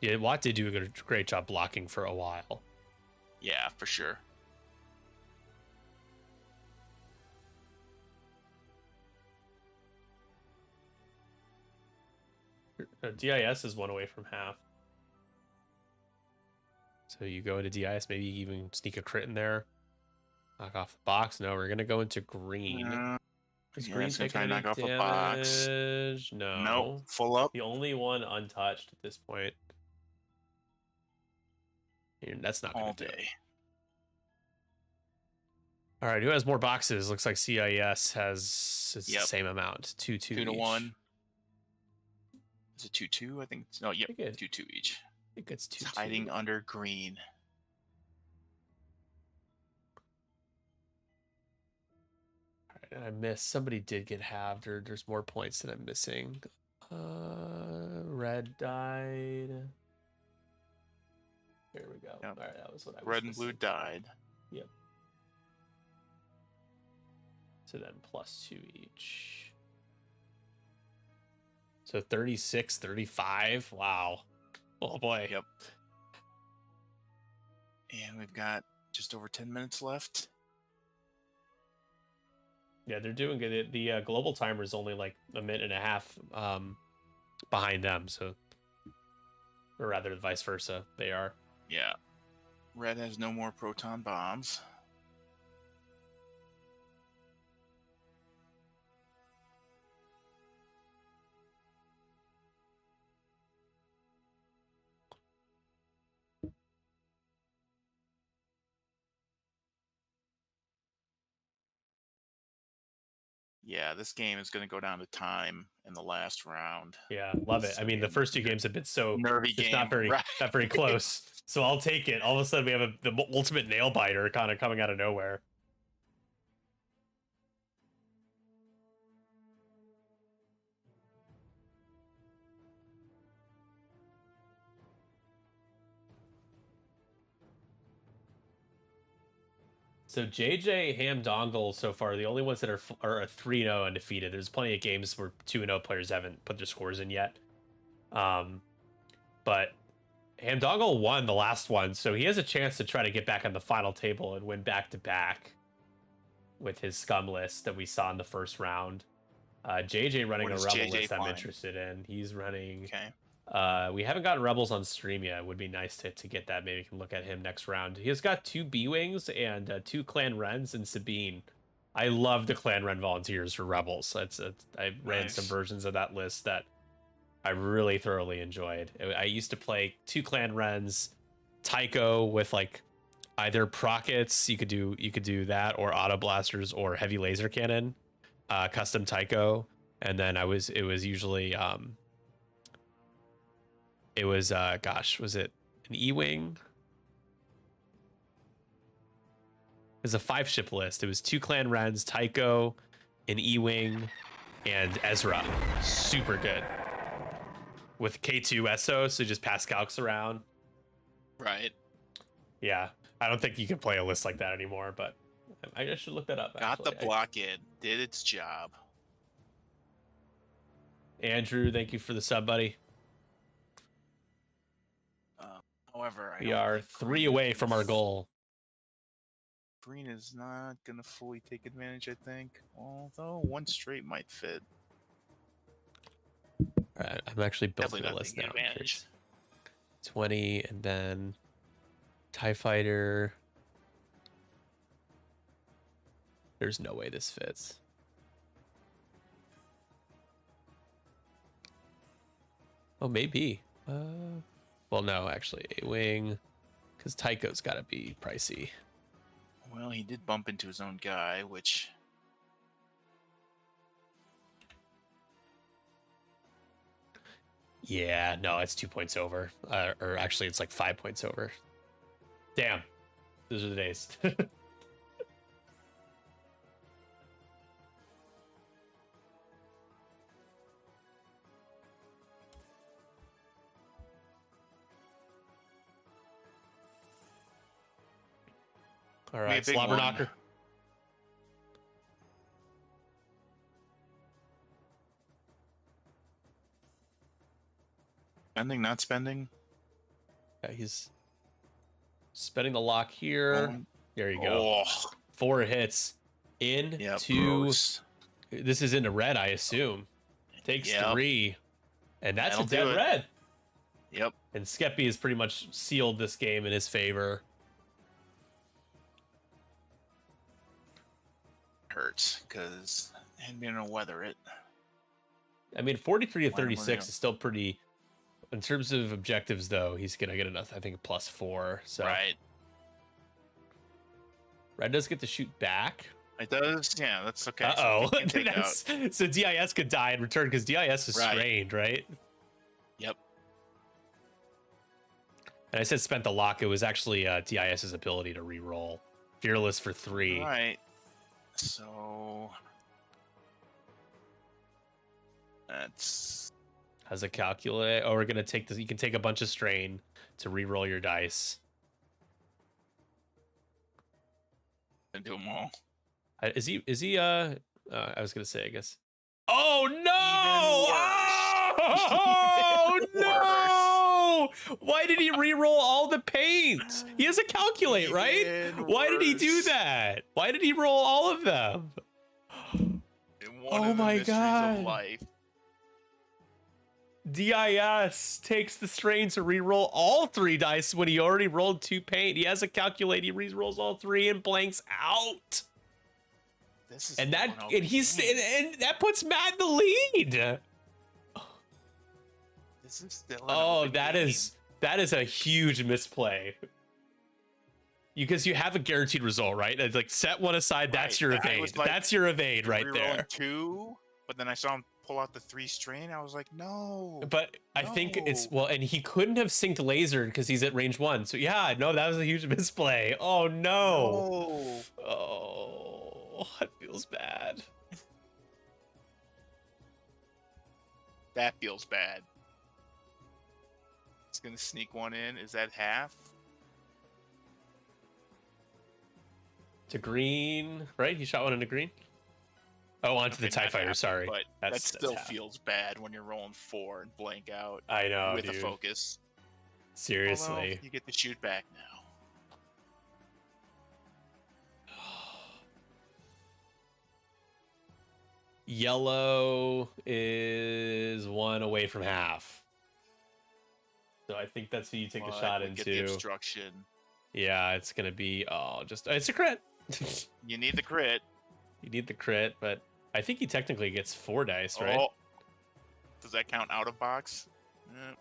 Yeah, Watt did do a great job blocking for a while. Yeah, for sure. DIS is one away from half. So you go into DIS, maybe even sneak a crit in there. Knock off the box. No, we're going to go into green. Is green taking any knock off damage? a box. No. Nope, full up. The only one untouched at this point. That's not going to do it. All right, who has more boxes? Looks like CIS has the same amount. 2-2 2 to 1. Is it 2-2? I think it's 2-2 each. I think it's 2-2. It's hiding under green. All right, I missed. Somebody did get halved, or there's more points that I'm missing. Red died. There we go. Yep. All right, that was what I was Red and missing. blue died. Yep. So then +2 each. So 36, 35. Wow. Oh boy. Yep. And we've got just over 10 minutes left. Yeah, they're doing good. The global timer is only like a minute and a half behind them. So, or rather, vice versa. They are. Yeah. Red has no more proton bombs. Yeah, this game is going to go down to time in the last round. Yeah, love it. I mean, the first two games have been so nervy. It's not very close. So I'll take it. All of a sudden, we have the ultimate nail biter kind of coming out of nowhere. So JJ, Ham, Dongle so far, the only ones that are a 3-0 undefeated. There's plenty of games where 2-0 players haven't put their scores in yet. But Ham Dongle won the last one, so he has a chance to try to get back on the final table and win back-to-back with his scum list that we saw in the first round. JJ running a Rebel list I'm interested in. He's running... Okay. We haven't gotten Rebels on stream yet. It would be nice to get that. Maybe we can look at him next round. He has got 2 B-Wings and 2 Clan Wrens and Sabine. I love the Clan Wren volunteers for Rebels. I ran some versions of that list that I really thoroughly enjoyed. I used to play 2 Clan Wrens, Tycho with like either Prockets, you could do that, or Auto Blasters or Heavy Laser Cannon, custom Tycho, and then it was usually it was was it an E-Wing? It was a 5-ship list. It was 2 Clan Wrens, Tycho, an E-Wing, and Ezra. Super good. With K2 SO, so just pass calcs around. Right. Yeah. I don't think you can play a list like that anymore, but I should look that up. Got the block in. Did its job. Andrew, thank you for the sub, buddy. However, we are 3 away from our goal. Green is not going to fully take advantage, I think. Although 1 straight might fit. All right, I'm actually building a list now. 20, and then TIE Fighter. There's no way this fits. Oh, maybe. Well, no, actually, a wing, because Tycho's got to be pricey. Well, he did bump into his own guy, which. Yeah, no, it's 2 points over. Or actually, it's like 5 points over. Damn. Those are the days. All right, slobber knocker. Spending, not spending. Yeah, he's spending the lock here. There you go. Oh. 4 hits into. This is into red, I assume. Takes 3, and that's a dead red. Yep. And Skeppy has pretty much sealed this game in his favor. Hurts because I didn't know weather it. I mean, 43 to 36 is still pretty. In terms of objectives, though, he's gonna get enough. I think +4. So right. Red does get to shoot back. It does. Yeah, that's okay. Uh-oh. So DIS could die in return because DIS is strained, right? Yep. And I said spent the lock. It was actually DIS's ability to reroll. Fearless for 3. All right. So that's. Has a calculate. Oh, we're gonna take this. You can take a bunch of strain to reroll your dice. And do them all. Is he? I was gonna say, I guess. Oh no! Oh no! Why did he reroll all the paint? He has a calculate, right? Why did he do that? Why did he roll all of them? Oh my god! Of life. DIS takes the strain to reroll all 3 dice when he already rolled 2 paint. He has a calculate. He rerolls all 3 and blanks out. This is and that puts Matt in the lead. This is still. That is a huge misplay. Because you have a guaranteed result, right? It's like set one aside. That's your evade. That's your evade right there. 2, but then I saw him pull out the 3 strain. I was like, no. But I think it's and he couldn't have synced lasered because he's at range 1. So yeah, no, that was a huge misplay. Oh no. Oh, that feels bad. That feels bad. It's gonna sneak one in. Is that half? To green, right? He shot one into green. Oh, onto the TIE fighter. Sorry, but that still feels bad when you're rolling 4 and blank out. I know, with dude. a focus. Seriously, although you get to shoot back now. Yellow is 1 away from half. So I think that's who you take a shot into. Get the obstruction. Yeah, it's gonna be it's a crit. You need the crit. You need the crit, but I think he technically gets 4 dice, right? Does that count out of box?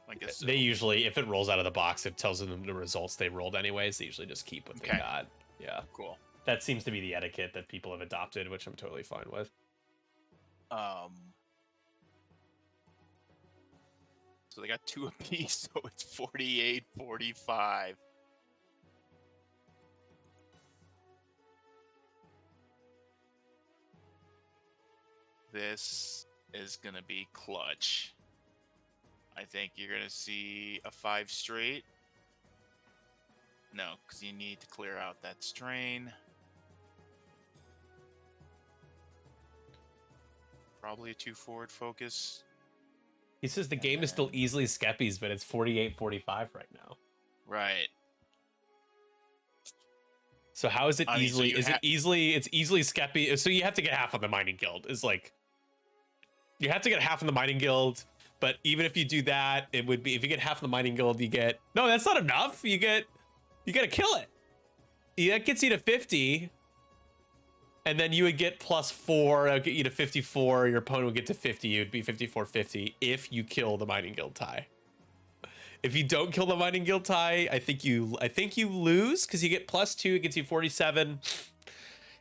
I guess so. They usually, if it rolls out of the box, it tells them the results they rolled anyways. They usually just keep what they got. Yeah. Cool. That seems to be the etiquette that people have adopted, which I'm totally fine with. So they got 2 apiece, so it's 48-45. This is going to be clutch. I think you're going to see a 5 straight. No, because you need to clear out that strain. Probably a 2 forward focus. He says the game is still easily Skeppy's, but it's 48-45 right now. Right. So how is it easily? It's easily Skeppy. So you have to get half on the mining guild. Is like you have to get half on the mining guild. But even if you do that, it would be if you get half on the mining guild, you get that's not enough. You gotta kill it. That gets you to 50. And then you would get +4, that'll get you to 54. Your opponent would get to 50. It would be 54-50 if you kill the mining guild tie. If you don't kill the Mining Guild tie, I think you lose because you get +2. It gets you 47.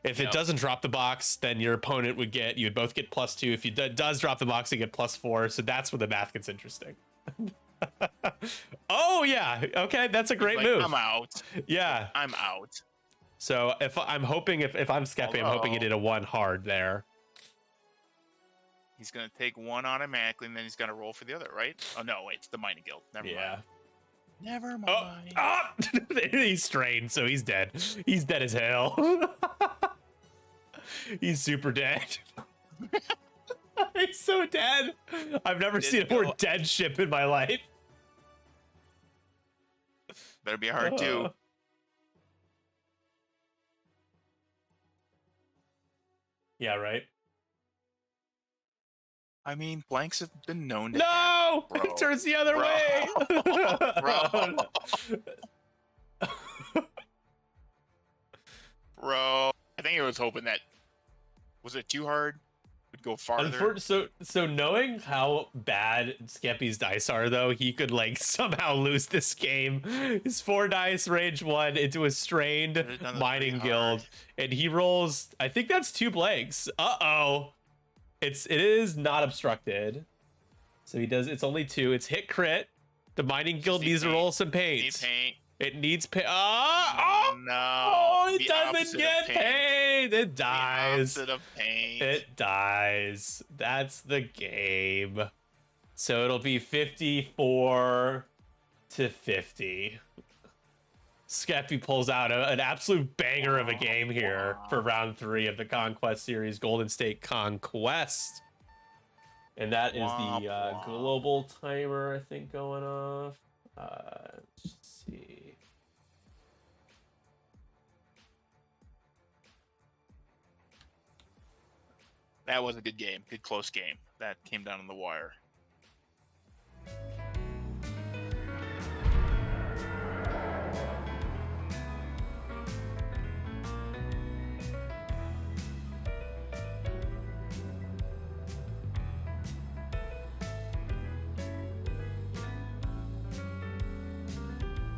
If it doesn't drop the box, then your opponent would both get +2. If it does drop the box, you get +4. So that's where the math gets interesting. Oh yeah, okay, that's a great move. I'm out. Yeah, I'm out. So if I'm Skeppy, I'm hoping he did a 1 hard there. He's going to take 1 automatically, and then he's going to roll for the other, right? Oh, no, wait, it's the Mining Guild. Never mind. Never mind. Oh! He's strained, so he's dead. He's dead as hell. He's super dead. He's so dead. I've never seen a more dead ship in my life. Better be hard, too. Yeah, right? I mean, blanks have been known to No! It turns the other way! Bro. I think I was hoping that... Was it too hard? Would go farther? So knowing how bad Skeppy's dice are, though, he could, like, somehow lose this game. His 4 dice, range 1, into a strained Mining Guild. And he rolls... I think that's 2 blanks. Uh-oh. It is not obstructed. So he does... It's only 2. It's hit crit. The Mining Guild needs to roll some paint. It needs paint. Oh, no. Oh, it doesn't get paint. It dies. The opposite of paint. It dies. That's the game. So it'll be 54 to 50. Skeppy pulls out an absolute banger of a game here for round 3 of the Conquest series, Golden State Conquest. And that is the global timer, I think, going off. Let's see. That was a good game. Good close game. That came down on the wire.